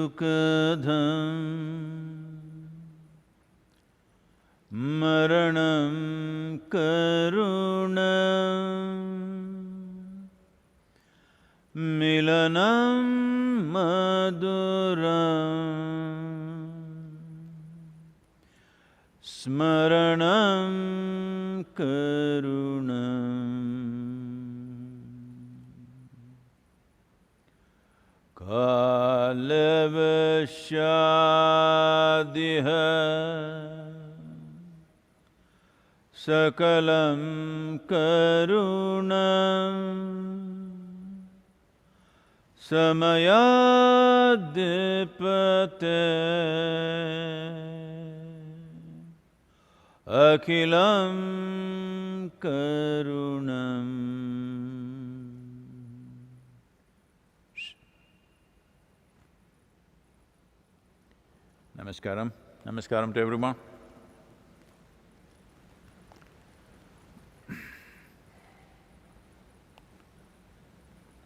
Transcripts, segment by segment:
dukadham maranam karunam milanam maduram smaranam karunam kalavashadiha sakalam karunam samayadipate akilam karunam. Namaskaram. Namaskaram to everyone.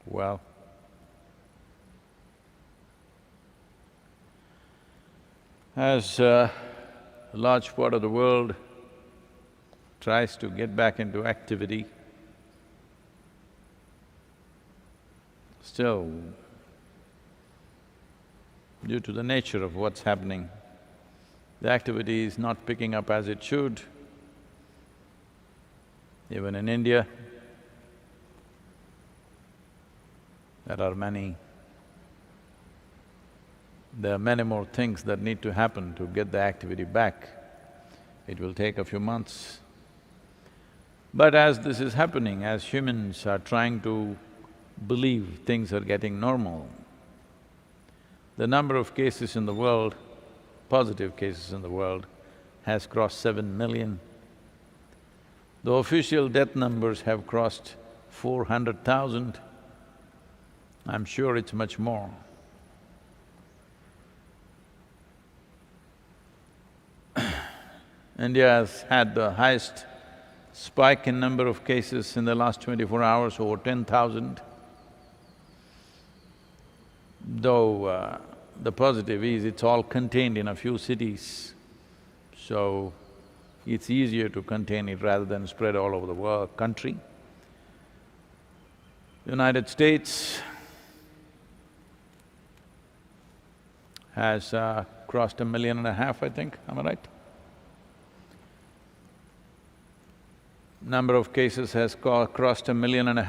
Well, as a large part of the world tries to get back into activity, still, due to the nature of what's happening, the activity is not picking up as it should. Even in India, there are many more things that need to happen to get the activity back. It will take a few months. But as this is happening, as humans are trying to believe things are getting normal, the number of cases in the world, positive cases in the world, has crossed 7 million. The official death numbers have crossed 400,000. I'm sure it's much more. India has had the highest spike in number of cases in the last 24 hours, over 10,000. Though the positive is it's all contained in a few cities, so it's easier to contain it rather than spread all over the country. United States has crossed 1.5 million, I think, am I right? Number of cases has crossed 1.5 million.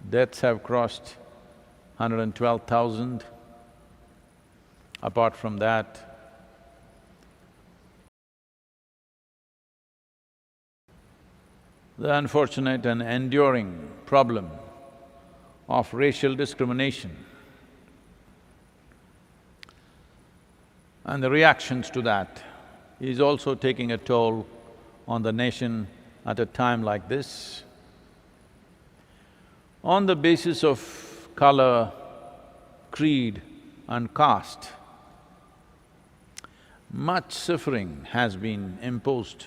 Deaths have crossed 112,000. Apart from that, the unfortunate and enduring problem of racial discrimination and the reactions to that is also taking a toll on the nation at a time like this. On the basis of color, creed and caste, much suffering has been imposed,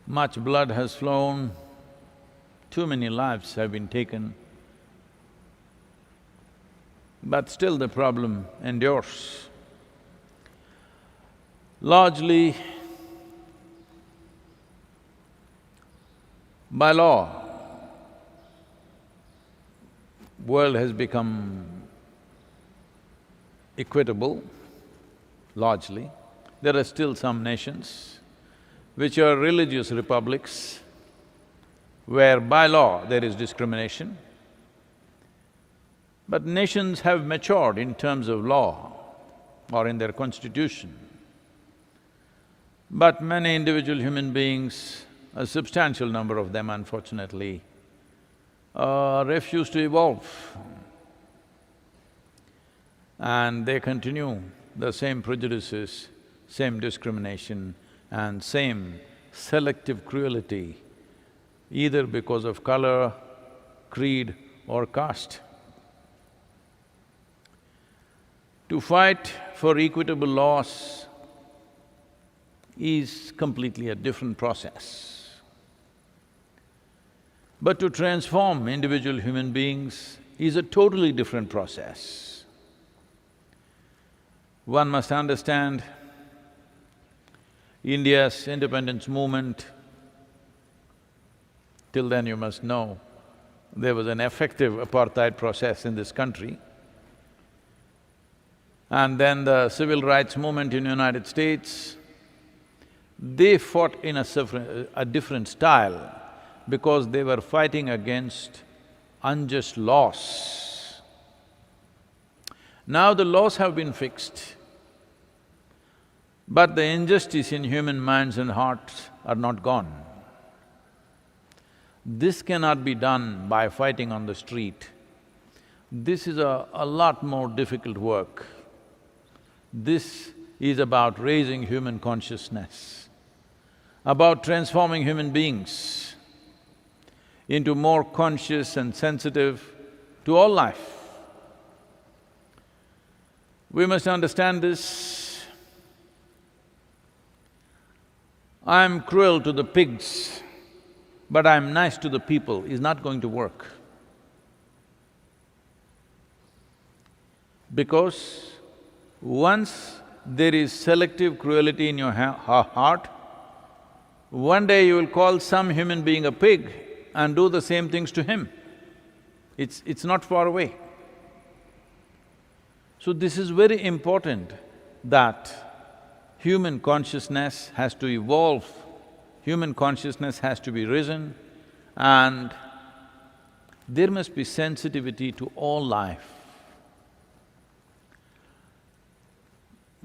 much blood has flown, too many lives have been taken, but still the problem endures. Largely, by law, world has become equitable, largely. There are still some nations which are religious republics where by law there is discrimination. But nations have matured in terms of law or in their constitution. But many individual human beings, a substantial number of them unfortunately, refuse to evolve. And they continue the same prejudices, same discrimination and same selective cruelty, either because of color, creed or caste. To fight for equitable laws is completely a different process. But to transform individual human beings is a totally different process. One must understand India's independence movement. Till then you must know, there was an effective apartheid process in this country. And then the civil rights movement in the United States, they fought in a different style because they were fighting against unjust laws. Now the laws have been fixed, but the injustice in human minds and hearts are not gone. This cannot be done by fighting on the street. This is a lot more difficult work. This is about raising human consciousness, about transforming human beings into more conscious and sensitive to all life. We must understand this. I'm cruel to the pigs, but I'm nice to the people is not going to work. Because once there is selective cruelty in your heart, one day you will call some human being a pig and do the same things to him. It's not far away. So this is very important that human consciousness has to evolve, human consciousness has to be risen, and there must be sensitivity to all life.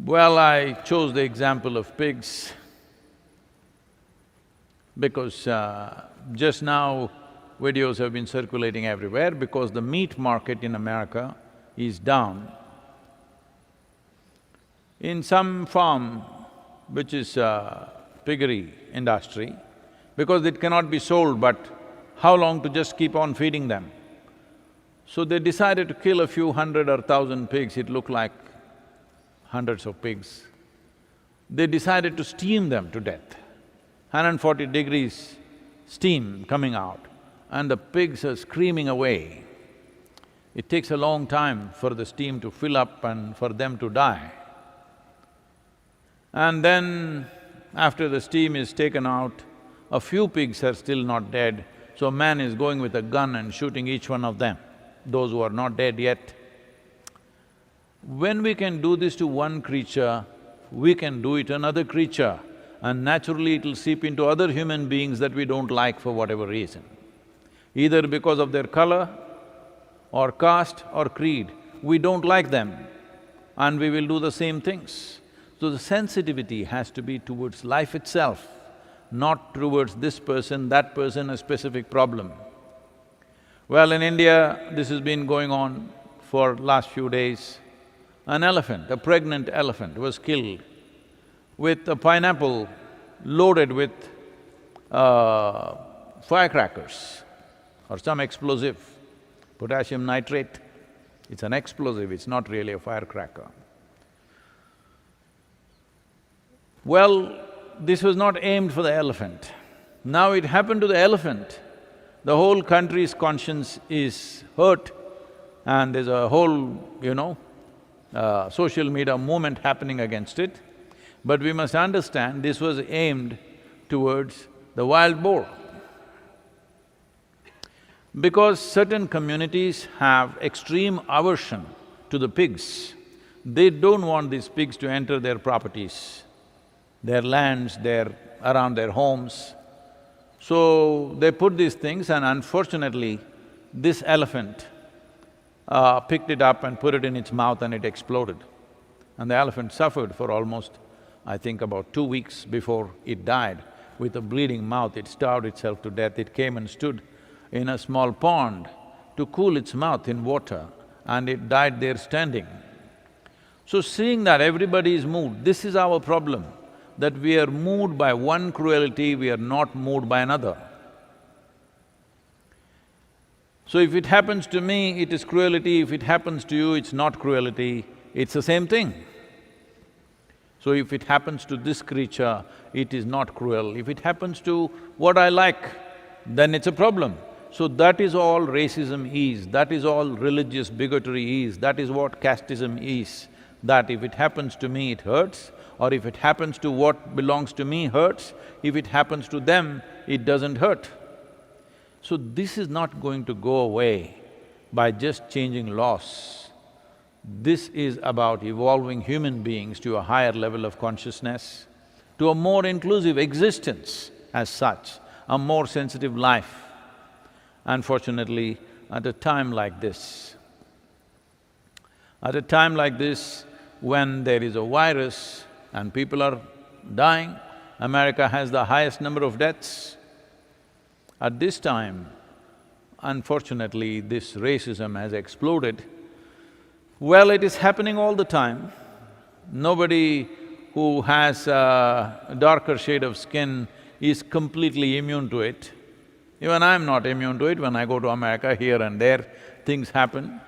Well, I chose the example of pigs because just now videos have been circulating everywhere because the meat market in America is down. In some farm, which is piggery industry, because it cannot be sold, but how long to just keep on feeding them? So they decided to kill a few hundred or thousand pigs, it looked like hundreds of pigs. They decided to steam them to death. 140 degrees steam coming out, and the pigs are screaming away. It takes a long time for the steam to fill up and for them to die. And then, after the steam is taken out, a few pigs are still not dead, so man is going with a gun and shooting each one of them, those who are not dead yet. When we can do this to one creature, we can do it to another creature, and naturally it'll seep into other human beings that we don't like for whatever reason. Either because of their color or caste or creed, we don't like them and we will do the same things. So the sensitivity has to be towards life itself, not towards this person, that person, a specific problem. Well, in India, this has been going on for last few days. An elephant, a pregnant elephant was killed with a pineapple loaded with firecrackers or some explosive, potassium nitrate. It's an explosive, it's not really a firecracker. Well, this was not aimed for the elephant. Now it happened to the elephant. The whole country's conscience is hurt and there's a whole, social media movement happening against it. But we must understand this was aimed towards the wild boar. Because certain communities have extreme aversion to the pigs, they don't want these pigs to enter their properties, their lands, around their homes. So they put these things, and unfortunately, this elephant picked it up and put it in its mouth and it exploded. And the elephant suffered for almost, I think, about 2 weeks before it died. With a bleeding mouth, it starved itself to death. It came and stood in a small pond to cool its mouth in water, and it died there standing. So seeing that everybody is moved, this is our problem, that we are moved by one cruelty, we are not moved by another. So if it happens to me, it is cruelty, if it happens to you, it's not cruelty, it's the same thing. So if it happens to this creature, it is not cruel. If it happens to what I like, then it's a problem. So that is all racism is, that is all religious bigotry is, that is what casteism is. That if it happens to me, it hurts, or if it happens to what belongs to me, hurts, if it happens to them, it doesn't hurt. So this is not going to go away by just changing laws. This is about evolving human beings to a higher level of consciousness, to a more inclusive existence as such, a more sensitive life. Unfortunately, at a time like this, when there is a virus and people are dying, America has the highest number of deaths. At this time, unfortunately, this racism has exploded. Well, it is happening all the time. Nobody who has a darker shade of skin is completely immune to it. Even I'm not immune to it. When I go to America, here and there, things happen.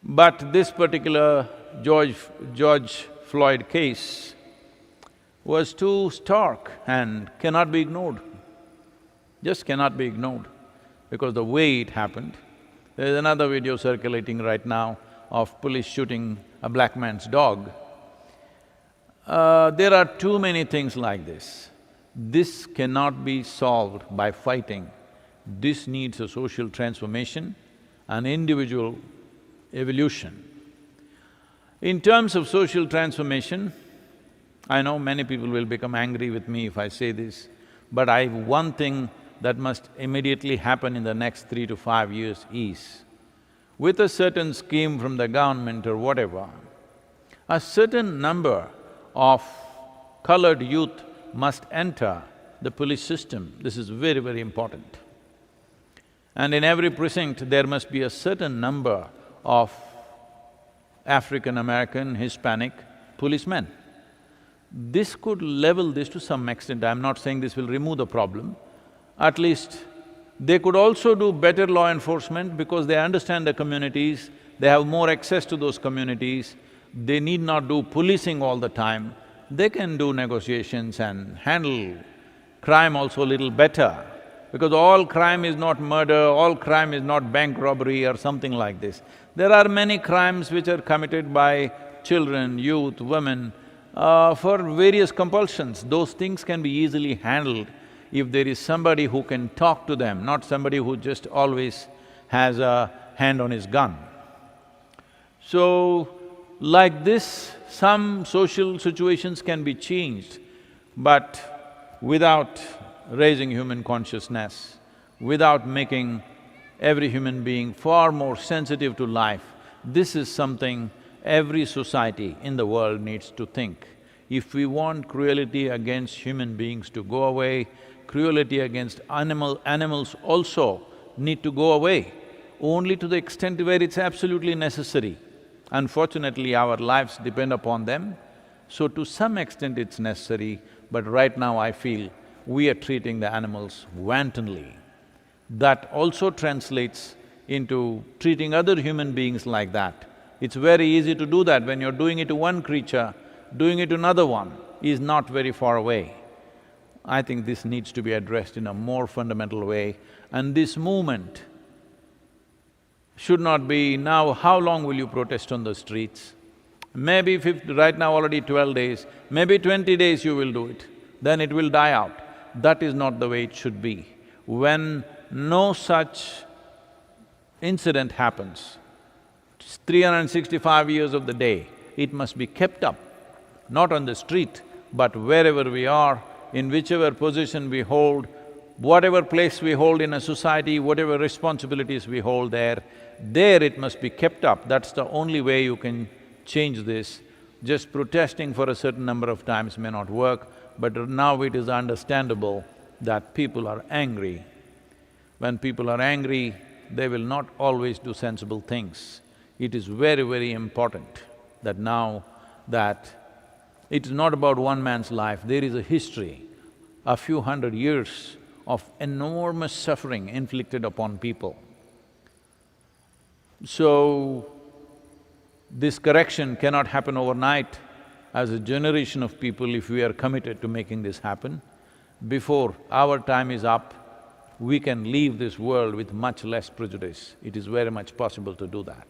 But this particular George Floyd case was too stark and cannot be ignored, just cannot be ignored, because the way it happened. There is another video circulating right now of police shooting a black man's dog. There are too many things like this. This cannot be solved by fighting. This needs a social transformation, an individual evolution. In terms of social transformation, I know many people will become angry with me if I say this, but one thing that must immediately happen in the next 3 to 5 years is, with a certain scheme from the government or whatever, a certain number of colored youth must enter the police system. This is very, very important. And in every precinct, there must be a certain number of African-American, Hispanic policemen. This could level this to some extent. I'm not saying this will remove the problem. At least they could also do better law enforcement because they understand the communities, they have more access to those communities, they need not do policing all the time. They can do negotiations and handle crime also a little better, because all crime is not murder, all crime is not bank robbery or something like this. There are many crimes which are committed by children, youth, women, for various compulsions. Those things can be easily handled if there is somebody who can talk to them, not somebody who just always has a hand on his gun. So, like this, some social situations can be changed, but without raising human consciousness, without making every human being far more sensitive to life, this is something every society in the world needs to think. If we want cruelty against human beings to go away, cruelty against animals also need to go away, only to the extent where it's absolutely necessary. Unfortunately, our lives depend upon them, so to some extent it's necessary, but right now I feel we are treating the animals wantonly. That also translates into treating other human beings like that. It's very easy to do that. When you're doing it to one creature, doing it to another one is not very far away. I think this needs to be addressed in a more fundamental way, and this movement should not be, now how long will you protest on the streets? Maybe right now already 12 days, maybe 20 days you will do it, then it will die out. That is not the way it should be. When no such incident happens, 365 years of the day, it must be kept up, not on the street, but wherever we are, in whichever position we hold, whatever place we hold in a society, whatever responsibilities we hold there it must be kept up. That's the only way you can change this. Just protesting for a certain number of times may not work, but now it is understandable that people are angry. When people are angry, they will not always do sensible things. It is very, very important that now that it's not about one man's life, there is a history, a few hundred years of enormous suffering inflicted upon people. So, this correction cannot happen overnight. As a generation of people, if we are committed to making this happen, before our time is up, we can leave this world with much less prejudice. It is very much possible to do that.